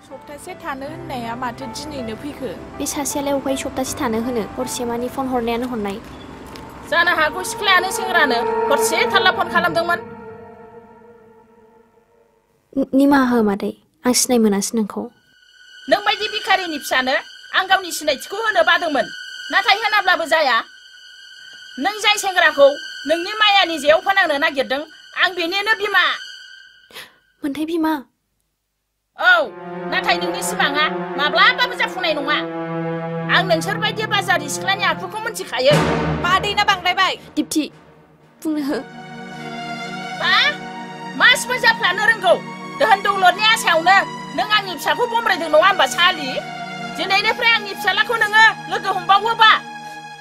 सप्तासे थानो होननाया माथो दिनैनो फैखो? बे सासेयालाय अबेहाय सप्तासे थानो होनो हरसेमानि फन हरनायानो हरनाय। जानो हागौ सिख्लायानो सेंग्रानो हरसे थारला फन खालामदोंमोन। निमाहा हो मादै, आं सिनाय मोनासै नोंखौ। नों बायदि भिखारिनि फिसानो आं गावनि सिनायथिखौ होनो बादोंमोन, नाथाय होनाब्लाबो जाया। नों जाय सेंग्राखौ नोंनि मायानि जेयाव फोनांनो नागिरदों, आं बेनिनो बिमा। मोनथाय बिमा? औ, नाथाय नोंनि सिमाङा माब्लाबाबो जाफुंनाय नङा। आं नोंसोर बायदि बाजारि सिख्लानि आखुखौ मिथिखायो। मादैना बांद्रायबाय। दिप्ति, बुंनो हो। मासिबो जाफ्लानो रोंगौ। दोहोन दौलतनि आसायावनो नों आंनि फिसाखौ बमब्रायदों नङा होमबा सालि? दिनैनिफ्राय आंनि फिसालाखौ नोङो लोगो हमबावोबा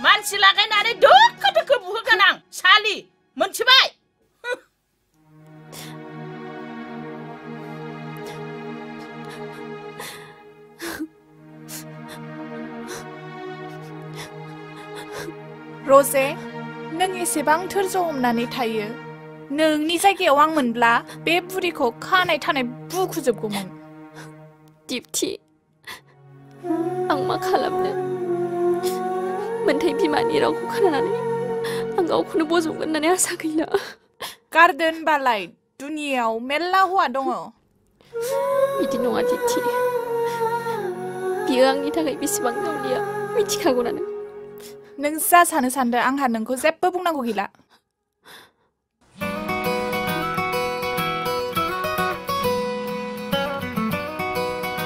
मानसि लागायनानै दोखो दोखो बुहोगोन आं सालि, मोनथिबाय? रजे, नों एसेबां धोर्ज हमनानै थायो। नोंनि जायगायाव आं मोनब्ला बे बुरिखौ खानाय थानाय बुखुजोबगौमोन। दिप्ति, आं मा खालामनो? मोनथाय बिमानि रावखौ खोनानानै आं गावखौनो बजबगोन होननानै आसा गैला। गारदो होनबालाय, दुनियायाव मेल्ला हौवा दङ। बिदि नङा दिप्ति, बियो आंनि थाखाय बेसेबां जावलिया मिथिखागौना नों? नों जा सानो सानदो, आंहा नोंखौ जेबो बुंनांगौ गैला।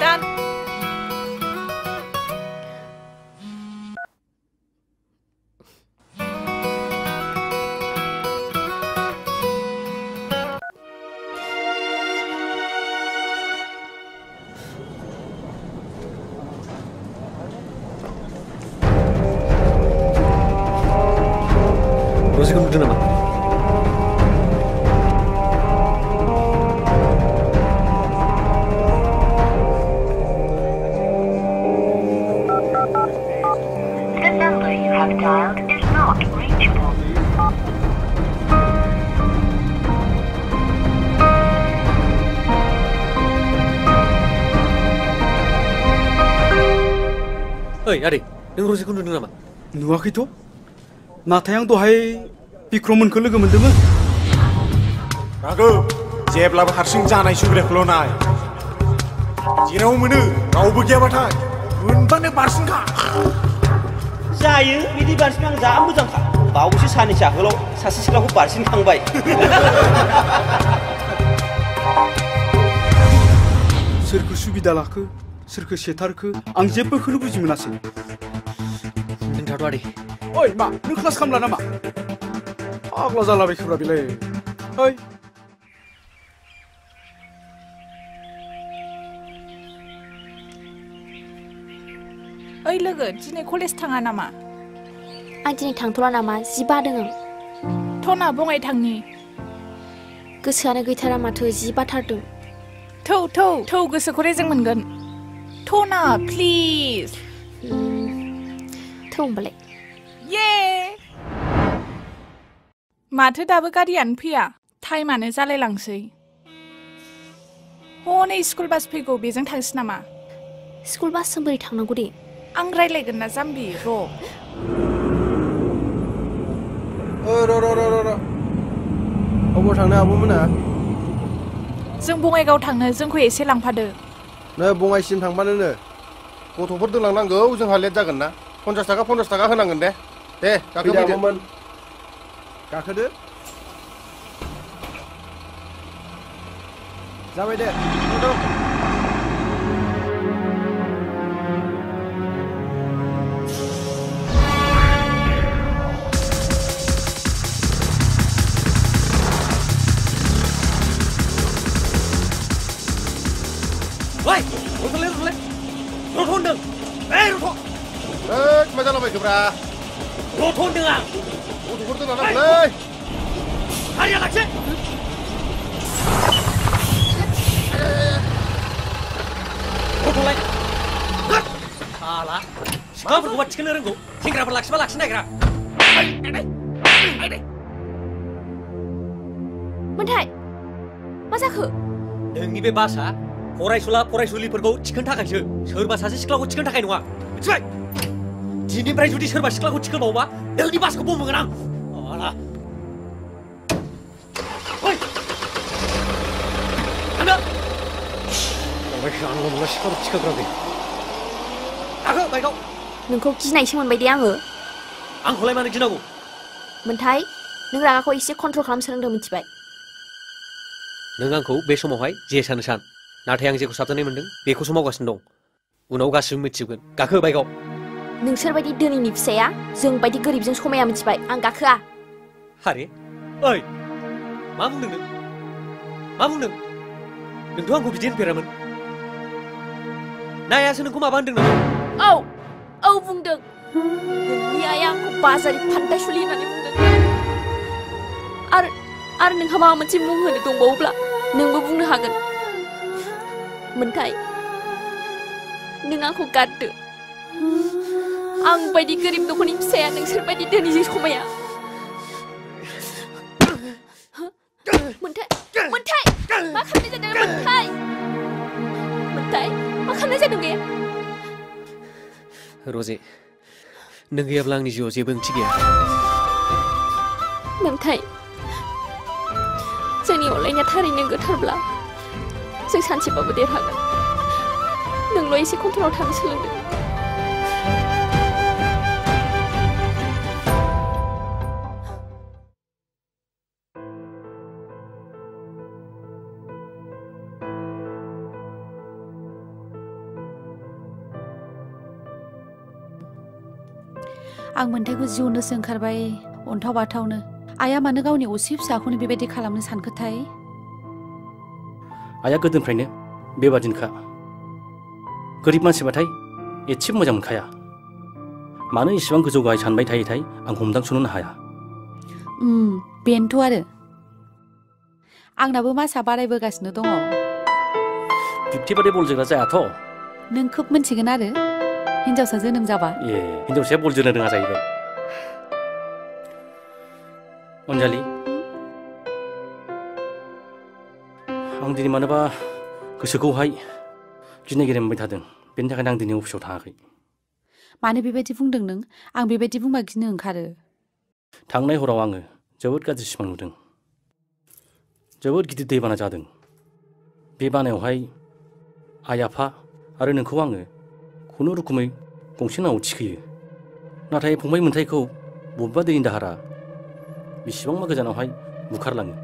दान। रोजीखौ नुदों नामा? The number you have dialed is not reachable. ओइ आदै, नों रोजीखौ नुदों नामा? नुवाखैथ', नाथाय आं दहाय बिक्रममोनखौ लोगो मोनदोंमोन। राघव, जेब्लाबो हारसिं जानाय सुबिदाखौल' नाय। जेराव मोनो रावबो गैयाबाथाय मोनबानो बारसिनखा। जायो, बिदि बारसिन आं जा मोजांखा। बावैसो साननैसो आगोलाव सासे सिख्लाखौ बारसिनखांबाय। सोरखौ सुबिदा लाखो, सोरखौ सेथारखो आं जेबोखौनो बुजि मोनासै। दोनथ'द' आदै। ओइ मा, नों क्लास खालामला नामा? आग्ला जालाबायखोब्रा बेलाय। ओइ ओइ लोगो, दिनै कलेज थाङा नामा? आं दिनै थांथ'ला नामा, जि बादों आं। थना बङाइ थांनि। गोसोआनो गैथारा माथो, जि बाथारदों। थौ गोसोखौ रेजें मोनगोन। थना प्लिज। थौ होमबालाय। ये माथो दाबो गारियानो फैया? टाइमानो जालायलांसै। हनै स्कुल बास फैगौ, बेजों थांसै नामा? स्कुल बासजों बोरै थांनांगौ दे? आं रायलायगोन ना जाम्बि, र'। र' अबाव थांनो आब'मोना? जों बङाइगाव थांनो, जोंखौ एसे लांफादो। नै बङाइसिम थांबानो गथ'फोर दोनलांनांगौ, जोंहा लेट जागोन ना। 50 थाखा होनांगोन दे। दे गाखोफैदो। गाखोदो। जाबाय दे। ओइ, रथ'लै। रथ' होनदों। रथ'। मा जालाबायखोब्रा? रथ' होनदों आं। गथ'फोर दोनलांनांगौलै। हारिया लाखि। रथ'लाय। साला, सिख्लाफोरखौबा थिखोनो रोंगौ, सेंग्राफोर लाखिबा लाखिनो नागिरा। मोनथाय, मा जाखो? नोंनि बे बासआ फरायसुला फरायसुलिफोरखौ थिखोनो थाखायसो सोरबा सासे सिख्लाखौ थिखोनो थाखाय नङा मिथिबाय दिनैनिफ्राय जुदि सोरबा सिख्लाखौ थिखोबावबा नोंनि बासखौ बुंगोन आं आला ओइ थांदो आंल' नङा सिख्लाखौ थिखोग्रा बे गाखो बाइकआव नोंखौ गिनायसो मोनबाय दे आङो आंखौलाय मानो गिनांगौ मोनथाय नों रागाखौ एसे कन्ट्रल खालामनो सोलोंदों मिथिबाय नों आंखौ बे समावहाय जे सानो सान नाथाय आं जेखौ साबजानाय मोनदों बेखौसो मावगासिनो दं उनाव गासिबो मिथिजोबगोन गाखो बाइकआव नोंसोर बायदि धोनिनि फिसाया जों बायदि गोरिबजों समाया मिथिबाय आं गाखोआ हारे ओइ मा बुंदों नों मा बुंदों नोंथ' आंखौ बिदि होनफेरामोन नायासो नोंखौ माबा होनदों नामा औ बुंदों नोंनि आइया आंखौ बाजारि फान्थायसुलि होननानै बुंदों आरो नोंहा माबा मोनसे मुं होनो दंबावोब्ला नोंबो बुंनो हागोन मोनथाय नों आंखौ गारदो आं बायदि गोरिब नखरनि फिसाया नोंसोर बायदि धोनिजों समाया मोनथाय मा खालामनाय जादों मोनथाय मा खालामनाय जादों बे रजे नों गैयाब्ला आंनि जिउआव जेबो ओंथि गैया मोनथाय जोंनि अनलायनाया थारैनो गोथारब्ला जों सानसेबाबो देरहागोन नोंल' एसे कन्ट्रलाव थानो सोलोंदों आं मोन्थायखौ जिउनोसो ओंखारबाय अन्थाव बाथावनो आइया मानो गावनि असे फिसाखौनो बेबायदि खालामनो सानखोथाय आइया गोदोनिफ्रायनो बेबादिनोखा गोरिब मानसिबाथाय एसेबो मोजां मोनखाया मानो इसेबां गोजौ गाहाय सानबाय थायोथाय आं हमदांस'नो हाया बेनोथ' आरो आंनाबो मासआ बारायबोगासिनो दङ 50 बादि बल जोग्रा जायाथ' नों खोब मोनथिगोन आरो हिनजावसा जोनोम जाबा हिनजावसाया बल जोनो रोङा जाहैबाय अनजालि आं दिनै मानोबा गोसोखौहाय गिनाय गिनाय मोनबाय थादों बेनि थाखायनो आं दिनै अफिसाव थाङाखै मानो बेबायदि बुंदों नों आं बेबायदि बुंबा गिनो ओंखारो थांनाय हराव आङो जोबोद गाज्रि सिमां नुदों जोबोद गिदिर दैबाना जादों बे बानायावहाय आइ आफा आरो नोंखौ आङो खुनुरुखुमै गंसे नावाव थिखोयो नाथाय फंबाय मोन्थायखौ बबेबा दैनि दाहारा बेसेबांबा गोजानावहाय बुखारलाङो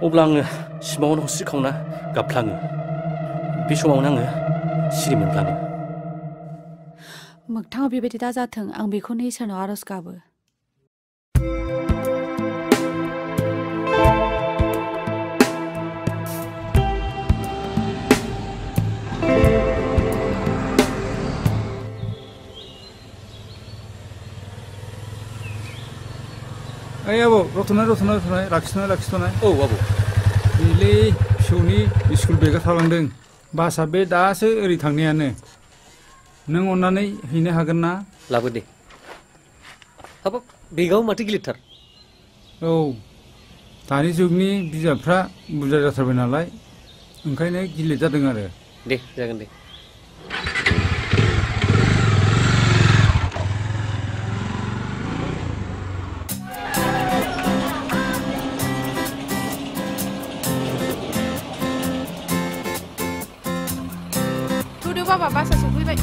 अब्ला आङो सिमाङावनो हस्रिखावना गाबफ्लाङो बे समावनो आङो सिरि मोनफ्लाङो मोगथाङाव बेबायदि दाजाथों आं बेखौनो इसोरनाव आरज गाबो ओइ आबौ रथ'नाय लाखिथ'नाय औ आबौ बेलै फिसौनि स्कुल बेगा थालांदों बासआ बे दासो ओरै थांनायानो नों अननानै हैनो हागोन ना लाबो दे हाबाब बेगाव माथो गिलिरथार औ दानि जुगनि बिजाबफ्रा बुरजा जाथारबाय नालाय ओंखायनो गिलिर जादों आरो दे जागोन दे बाबा बासा सफैबाय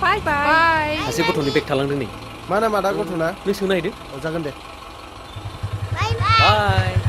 बाय सासे गथ'नि बेग थालांदों नै मा नामा दा गथ'ना नों सोंनो नागिरदों जागोन दे बाय